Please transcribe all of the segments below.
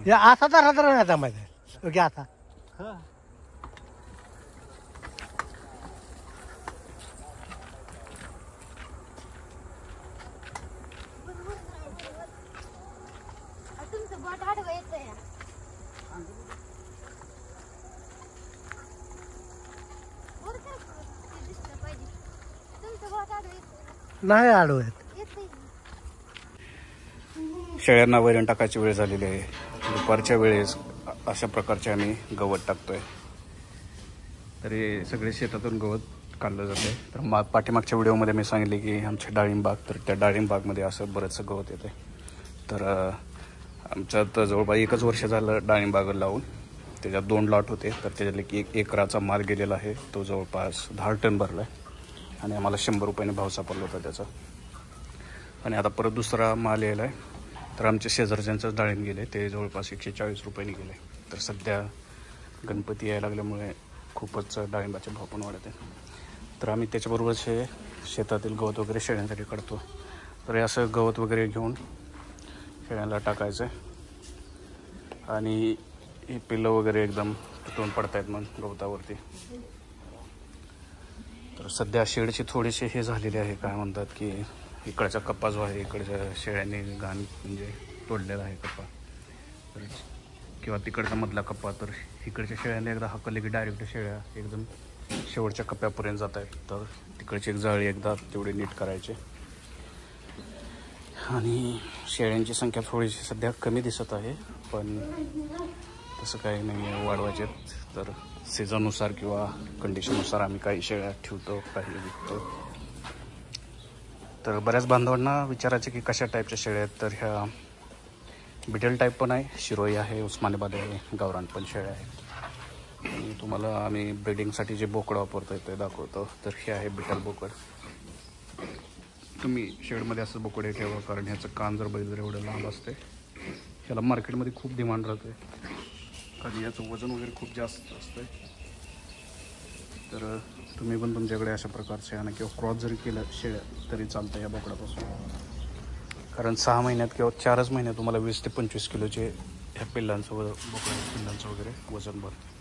या असा तर नाही जमायचं ओके आता नाही आडवत. शेळ्यांना वैरण टाकायची वेळ झालेली आहे. दुपारच्या वेळेस अशा प्रकारचे आम्ही गवत टाकतोय. तरी सगळे शेतातून गवत काढलं जाते. तर पाठीमागच्या व्हिडिओमध्ये मी सांगितले की आमचे डाळिंब बाग, तर त्या डाळिंब बागमध्ये असं बरंचसं गवत येते. तर आमच्यात जवळपास 1च वर्ष झालं डाळिंब बाग लावून. त्याच्यात 2 लॉट होते. तर त्याच्यातले की 1 एकराचा माल गेलेला आहे. तो जवळपास 10 टन भरला आहे आणि आम्हाला 100 रुपयाने भाव सापडला होता त्याचा. आणि आता परत दुसरा माल यायला आहे. तर आमचे शेजारच्यांचंच डाळिंब गेले, ते जवळपास 140 रुपयांनी गेले. तर सध्या गणपती यायला लागल्यामुळे खूपच डाळिंबाचे भाव पण वाढत आहे. तर आम्ही त्याच्याबरोबरच हे शेतातील गवत वगैरे शेळ्यांसाठी काढतो. तर हे असं गवत वगैरे घेऊन शेळ्यांना टाकायचं आहे. आणि ही पिल्लं वगैरे एकदम तुटून पडतायत मग गवतावरती. तर सध्या शेडची थोडीशी हे झालेली आहे, काय म्हणतात की इकडचा कप्पा जो आहे, इकडच्या शेळ्यांनी घाण म्हणजे तोडलेला आहे कप्पा. तर किंवा तिकडचा मधला कप्पा, तर इकडच्या शेळ्यांनी एकदा हकलले की डायरेक्ट शेळ्या एकदम शेवटच्या कप्प्यापर्यंत जात आहेत. तर तिकडची एक जाळी एकदा तेवढी नीट करायची. आणि शेळ्यांची संख्या थोडीशी सध्या कमी दिसत आहे, पण तसं काही नाही आहे, वाढवायचे. तर सीझननुसार किंवा कंडिशननुसार आम्ही काही शेळ्या ठेवतो, काही विकतो. तर बऱ्याच बांधवांना विचारायचे की कशा टाईपच्या शेळ्या आहेत. तर ह्या बिटल टाईप पण आहे, शिरोई आहे, उस्मानाबादी आहे, गावरान पण शेळ्या आहेत. आणि तुम्हाला आम्ही ब्रीडिंगसाठी जे बोकड वापरतो ते दाखवतो. तर हे आहे बिटल बोकड. तुम्ही शेडमध्ये असं बोकडे ठेवा, कारण ह्याचं कान जर बघितलं एवढं लांब असते. ह्याला मार्केटमध्ये खूप डिमांड राहते, कारण याचं वजन वगैरे खूप जास्त असतं. तर तुम्ही पण तुमच्याकडे अशा प्रकारचे आणि किंवा क्रॉस जरी केलं शेळ्या तरी चालतं या बोकडापासून. कारण 6 महिन्यात किंवा 4च महिन्यात तुम्हाला 20 ते 25 किलोचे ह्या पिल्लांचं बोकड्या पिल्लांचं वगैरे वजन भरतं.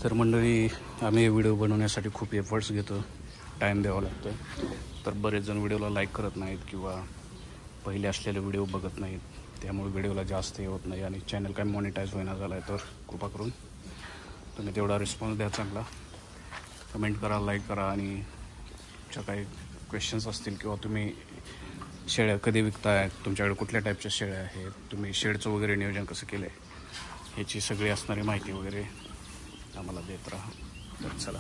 तर मंडळी, आम्ही व्हिडिओ बनवण्यासाठी खूप एफर्ट्स घेतो, टाईम द्यावा लागतो. तर बरेच जण व्हिडिओला लाईक करत नाहीत किंवा पहिले असलेले व्हिडिओ बघत नाहीत, त्यामुळे व्हिडिओला जास्त हे होत नाही आणि चॅनल काय मॉनिटाईज होईना झाला आहे. तर कृपा करून तुम्ही तेवढा रिस्पॉन्स द्या, चांगला कमेंट करा, लाईक करा. आणि तुमच्या काही क्वेश्चन्स असतील किंवा तुम्ही शेळ्या कधी विकताय, तुमच्याकडे कुठल्या टाईपच्या शेळ्या आहेत, तुम्ही शेडचं वगैरे नियोजन कसं केलं आहे, ह्याची सगळी असणारी माहिती वगैरे आम्हाला देत राहा. तर चला.